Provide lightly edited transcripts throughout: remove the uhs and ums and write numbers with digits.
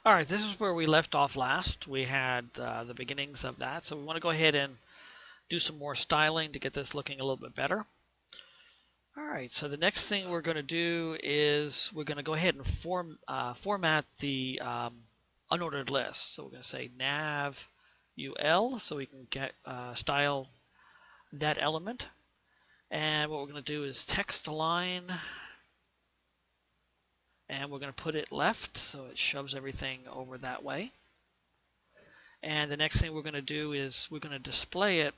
All right, this is where we left off last. We had the beginnings of that, so we want to go ahead and do some more styling to get this looking a little bit better. All right, so the next thing we're going to do is we're going to go ahead and format the unordered list. So we're going to say nav ul so we can get style that element. And what we're going to do is text align, and we're going to put it left so it shoves everything over that way. And the next thing we're going to do is we're going to display it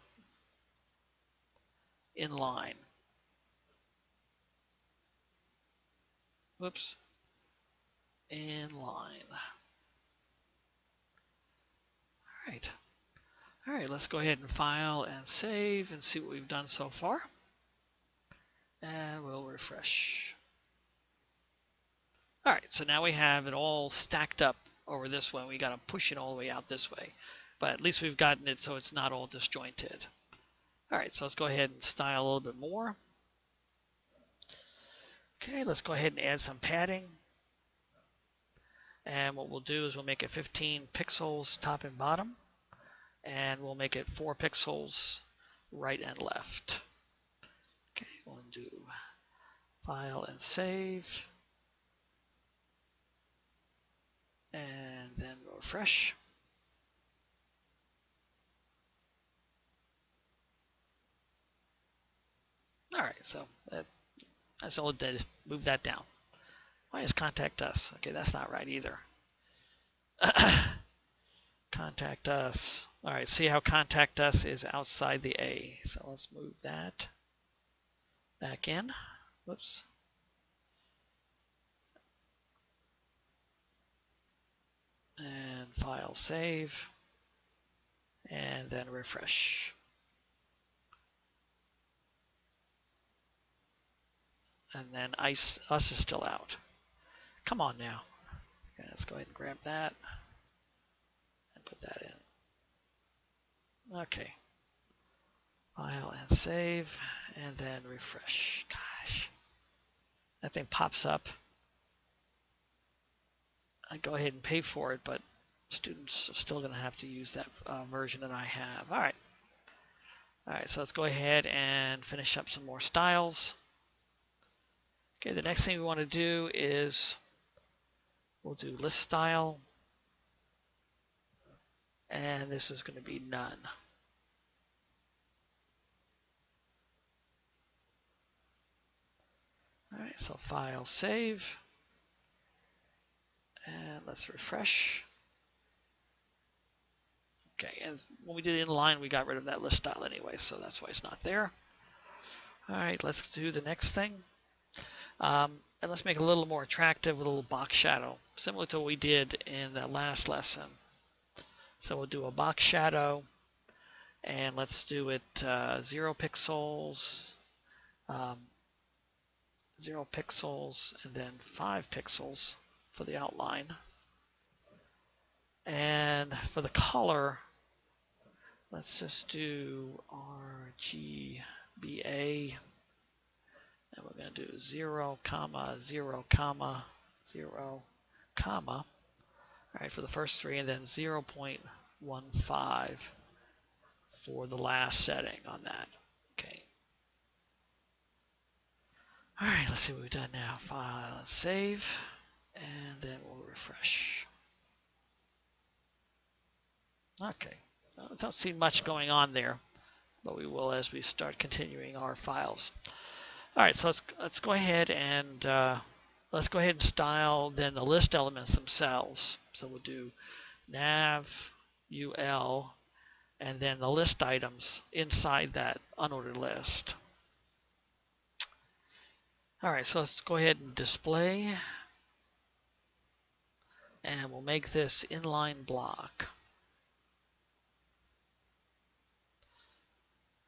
in line. Whoops. In line. All right. All right, let's go ahead and file and save and see what we've done so far. And we'll refresh. All right, so now we have it all stacked up over this way. We got to push it all the way out this way. But at least we've gotten it so it's not all disjointed. All right, so let's go ahead and style a little bit more. Okay, let's go ahead and add some padding. And what we'll do is we'll make it 15 pixels top and bottom. And we'll make it 4 pixels right and left. Okay, we'll do file and save. And then refresh. All right, so that's all it did. Move that down. Why is contact us? Okay, that's not right either. Contact us. All right, see how contact us is outside the A. So let's move that back in. Whoops. And file save. And then refresh. And then us is still out. Come on now. Okay, let's go ahead and grab that and put that in. Okay. File and save, and then refresh. Gosh, that thing pops up. I go ahead and pay for it, but students are still going to have to use that version that I have. All right. All right, so let's go ahead and finish up some more styles. Okay, the next thing we want to do is we'll do list style, and this is going to be none. All right, so file save, and let's refresh. Okay, and when we did inline, we got rid of that list style anyway, so that's why it's not there. All right, let's do the next thing. And let's make it a little more attractive with a little box shadow, similar to what we did in that last lesson. So we'll do a box shadow, and let's do it 0 pixels, 0 pixels, and then 5 pixels for the outline. And for the color, let's just do RGBA. And we're going to do 0, 0, 0, comma. All right, for the first 3, and then 0.15 for the last setting on that. Okay. All right, let's see what we've done now. File and save, and then we'll refresh. Okay, I don't see much going on there, but we will as we start continuing our files. All right, so let's go ahead and style then the list elements themselves. So we'll do nav ul, and then the list items inside that unordered list. All right, so let's go ahead and display, and we'll make this inline block.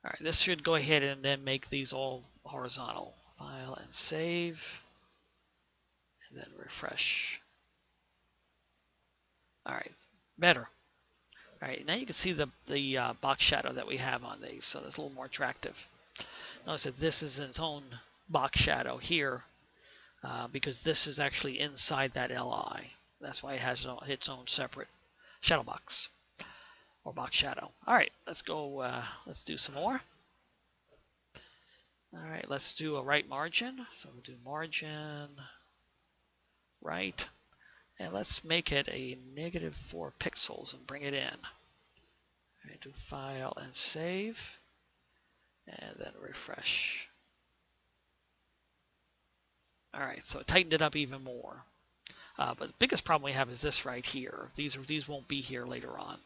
All right, this should go ahead and then make these all horizontal. File and save, and then refresh. All right, better. All right, now you can see the box shadow that we have on these, so that's a little more attractive. Notice that this is its own box shadow here because this is actually inside that LI. That's why it has its own separate shadow box or box shadow. All right, let's go. Let's do some more. All right, let's do a right margin. So we'll do margin right, and let's make it a -4 pixels and bring it in. All right, do File and Save, and then refresh. All right, so it tightened it up even more. But the biggest problem we have is this right here. These won't be here later on.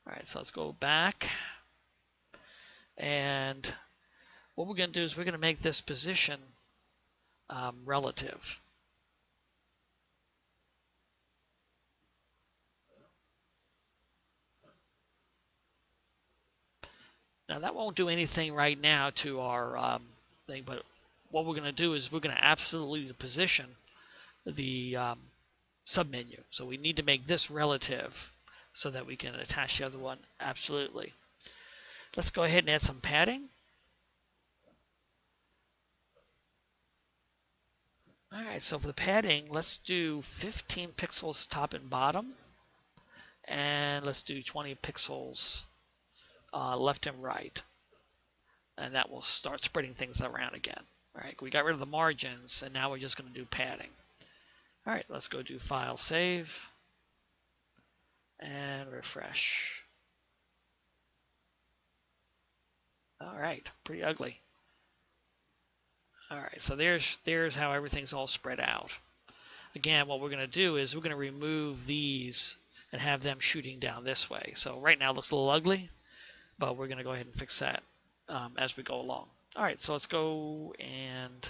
All right, so let's go back. And what we're going to do is we're going to make this position relative. Now that won't do anything right now to our thing, but what we're going to do is we're going to absolutely position the submenu. So we need to make this relative so that we can attach the other one absolutely. Let's go ahead and add some padding. All right, so for the padding, let's do 15 pixels top and bottom, and let's do 20 pixels left and right, and that will start spreading things around again. All right, we got rid of the margins, and now we're just going to do padding. All right, let's go do File, Save, and refresh. All right, pretty ugly. All right, so there's how everything's all spread out. Again, what we're going to do is we're going to remove these and have them shooting down this way. So right now it looks a little ugly, but we're going to go ahead and fix that as we go along. All right, so let's go and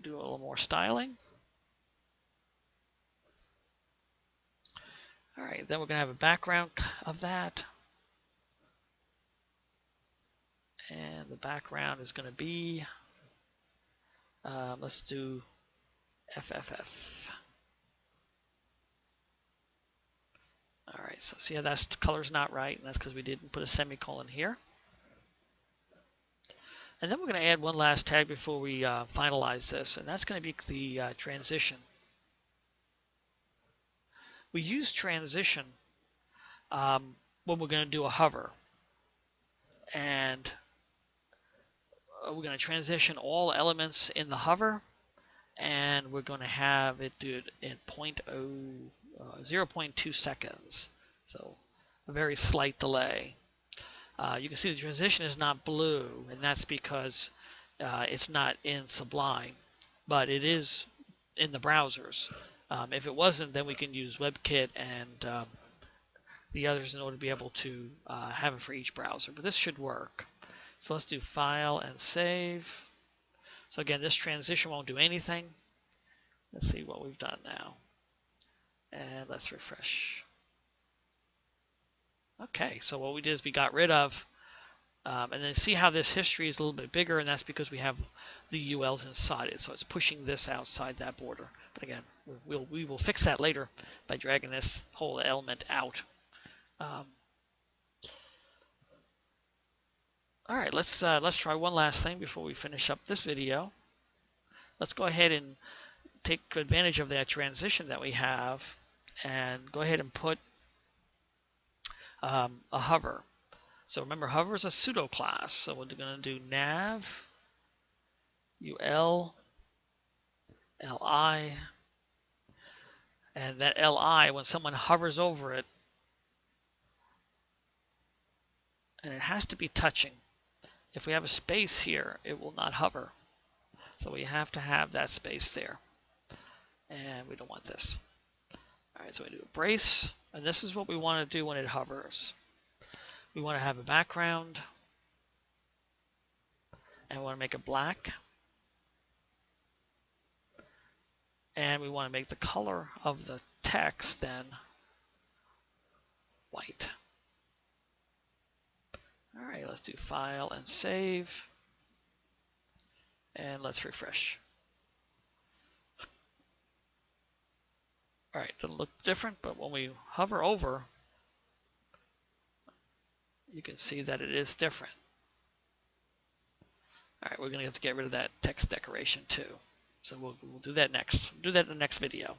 do a little more styling. All right, then we're going to have a background of that. And the background is going to be, let's do FFF. All right, so see how that color's not right, and that's because we didn't put a semicolon here. And then we're going to add one last tag before we finalize this, and that's going to be the transition. We use transition when we're going to do a hover. And we're going to transition all elements in the hover, and we're going to have it do it in 0.2 seconds. So a very slight delay. You can see the transition is not blue, and that's because it's not in Sublime, but it is in the browsers. If it wasn't, then we can use WebKit and the others in order to be able to have it for each browser. But this should work. So let's do File and Save. So again, this transition won't do anything. Let's see what we've done now. And let's refresh. Okay, so what we did is we got rid of, and then see how this history is a little bit bigger, and that's because we have the ULs inside it. So it's pushing this outside that border. But again, we will fix that later by dragging this whole element out. All right, let's try one last thing before we finish up this video. Let's go ahead and take advantage of that transition that we have and go ahead and put a hover. So remember, hover is a pseudo class. So we're going to do nav ul li, and that li, when someone hovers over it, and it has to be touching. If we have a space here, it will not hover. So we have to have that space there. And we don't want this. All right, so we do a brace. And this is what we want to do when it hovers. We want to have a background. And we want to make it black. And we want to make the color of the text then white. All right, let's do File and Save. And let's refresh. All right, it'll look different, but when we hover over, you can see that it is different. All right, we're going to have to get rid of that text decoration too. So we'll do that next. We'll do that in the next video.